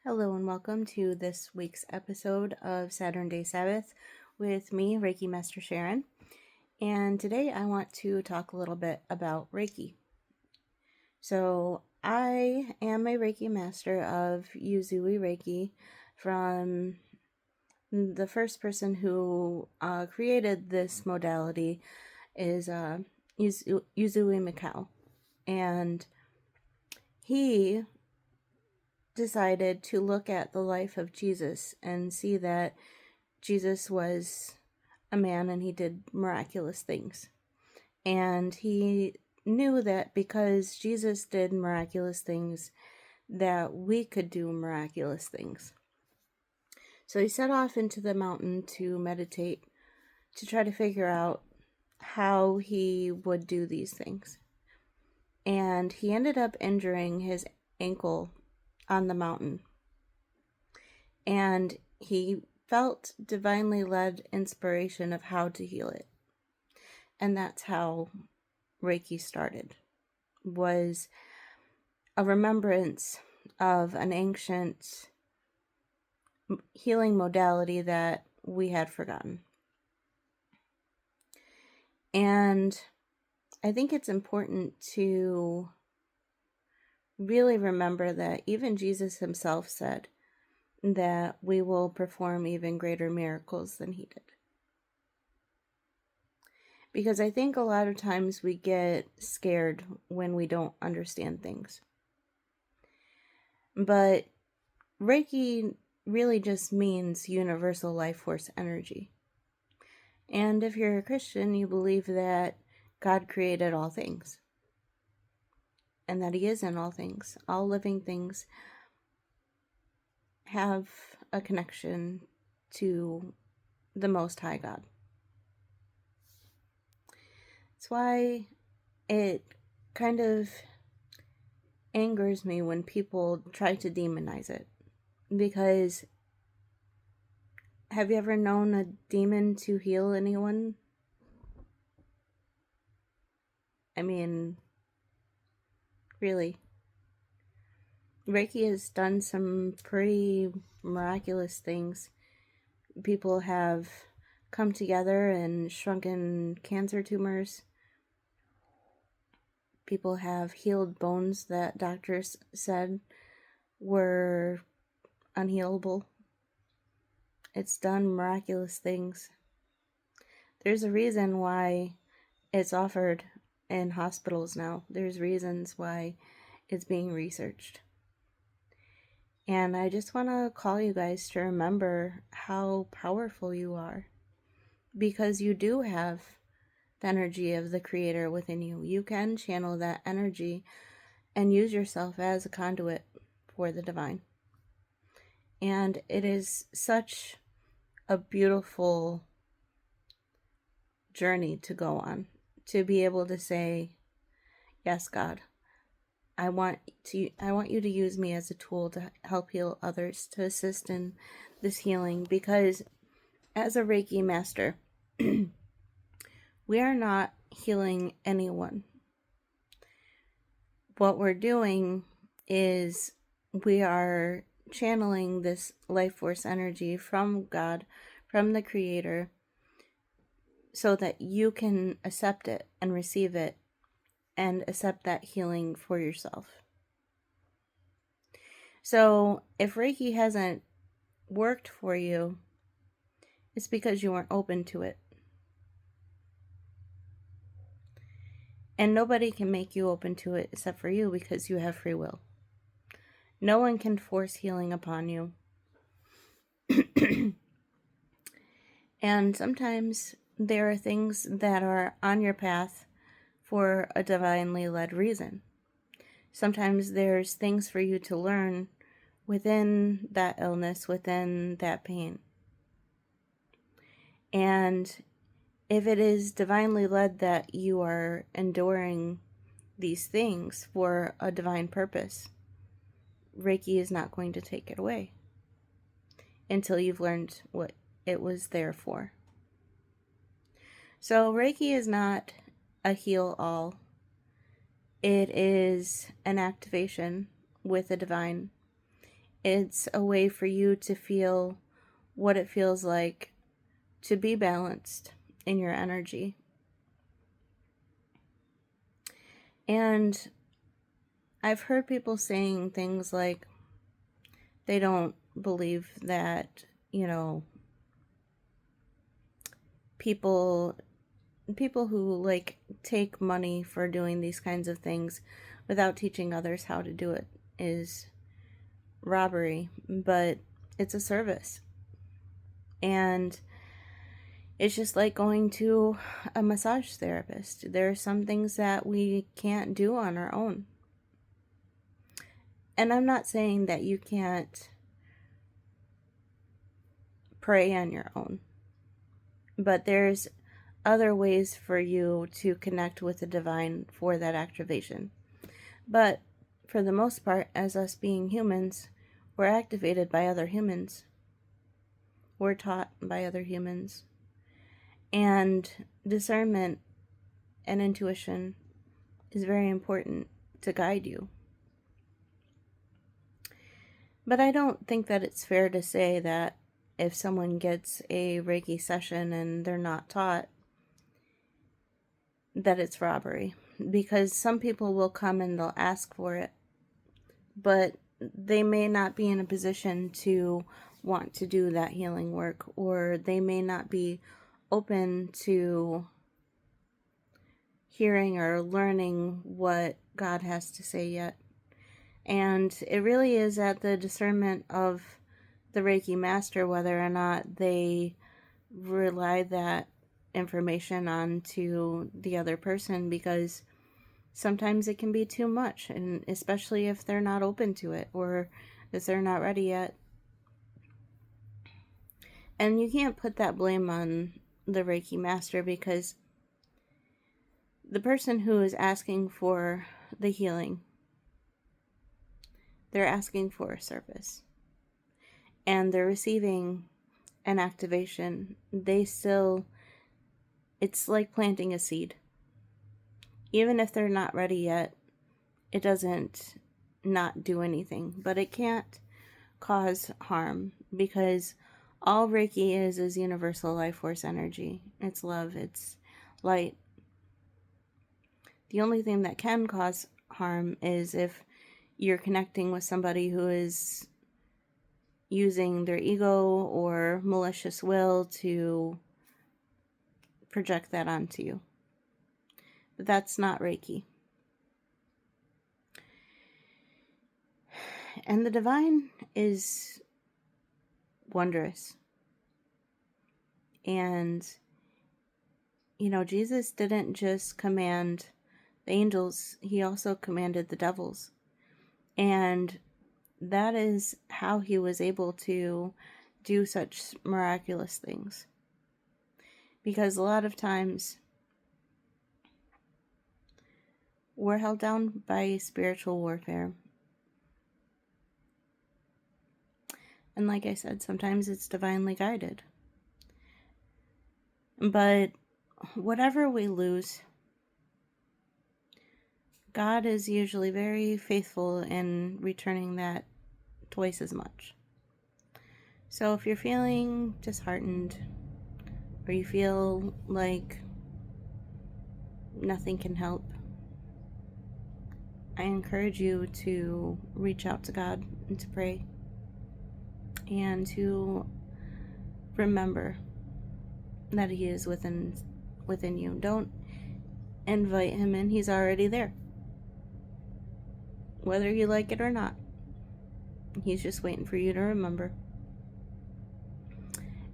Hello and welcome to this week's episode of Saturn Day Sabbath with me, Reiki Master Sharon. And today I want to talk a little bit about Reiki. So I am a Reiki Master of Uzui Reiki from the first person who created this modality is Uzui Mikao. And he decided to look at the life of Jesus and see that Jesus was a man and he did miraculous things. And he knew that because Jesus did miraculous things, that we could do miraculous things. So he set off into the mountain to meditate, to try to figure out how he would do these things. And he ended up injuring his ankle on the mountain. And he felt divinely led inspiration of how to heal it. And that's how Reiki started, was a remembrance of an ancient healing modality that we had forgotten. And I think it's important to really remember that even Jesus himself said that we will perform even greater miracles than he did. Because I think a lot of times we get scared when we don't understand things. But Reiki really just means universal life force energy. And if you're a Christian, you believe that God created all things. And that he is in all things. All living things have a connection to the Most High God. That's why it kind of angers me when people try to demonize it. Because have you ever known a demon to heal anyone? I mean, really. Reiki has done some pretty miraculous things. People have come together and shrunken cancer tumors. People have healed bones that doctors said were unhealable. It's done miraculous things. There's a reason why it's offered in hospitals now. There's reasons why it's being researched. And I just want to call you guys to remember how powerful you are. Because you do have the energy of the Creator within you. You can channel that energy and use yourself as a conduit for the divine. And it is such a beautiful journey to go on. To be able to say, yes, God, I want you to use me as a tool to help heal others, to assist in this healing. Because as a Reiki master, we are not healing anyone. What we're doing is we are channeling this life force energy from God, from the Creator, so that you can accept it and receive it and accept that healing for yourself. So if Reiki hasn't worked for you, it's because you weren't open to it. And nobody can make you open to it except for you, because you have free will. No one can force healing upon you. And sometimes there are things that are on your path for a divinely led reason. Sometimes there's things for you to learn within that illness, within that pain. And if it is divinely led that you are enduring these things for a divine purpose, Reiki is not going to take it away until you've learned what it was there for. So Reiki is not a heal-all. It is an activation with the divine. It's a way for you to feel what it feels like to be balanced in your energy. And I've heard people saying things like they don't believe that, people who like take money for doing these kinds of things without teaching others how to do it is robbery, but it's a service. And it's just like going to a massage therapist. There are some things that we can't do on our own. And I'm not saying that you can't pray on your own, but there's other ways for you to connect with the divine for that activation. But for the most part, as us being humans, we're activated by other humans. We're taught by other humans. And discernment and intuition is very important to guide you. But I don't think that it's fair to say that if someone gets a Reiki session and they're not taught, that it's robbery. Because some people will come and they'll ask for it, but they may not be in a position to want to do that healing work, or they may not be open to hearing or learning what God has to say yet. And it really is at the discernment of the Reiki master whether or not they rely that information onto the other person, because sometimes it can be too much, and especially if they're not open to it or if they're not ready yet. And you can't put that blame on the Reiki master, because the person who is asking for the healing, they're asking for a service and they're receiving an activation. It's like planting a seed. Even if they're not ready yet, it doesn't not do anything, but it can't cause harm, because all Reiki is universal life force energy. It's love, it's light. The only thing that can cause harm is if you're connecting with somebody who is using their ego or malicious will to project that onto you. But that's not Reiki. And the divine is wondrous. And, Jesus didn't just command the angels, he also commanded the devils. And that is how he was able to do such miraculous things. Because a lot of times we're held down by spiritual warfare. And like I said, sometimes it's divinely guided. But whatever we lose, God is usually very faithful in returning that twice as much. So if you're feeling disheartened, or you feel like nothing can help, I encourage you to reach out to God and to pray, and to remember that he is within you. Don't invite him in, he's already there. Whether you like it or not, he's just waiting for you to remember.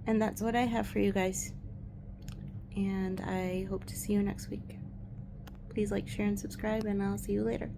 And that's what I have for you guys. And I hope to see you next week. Please like, share, and subscribe, and I'll see you later.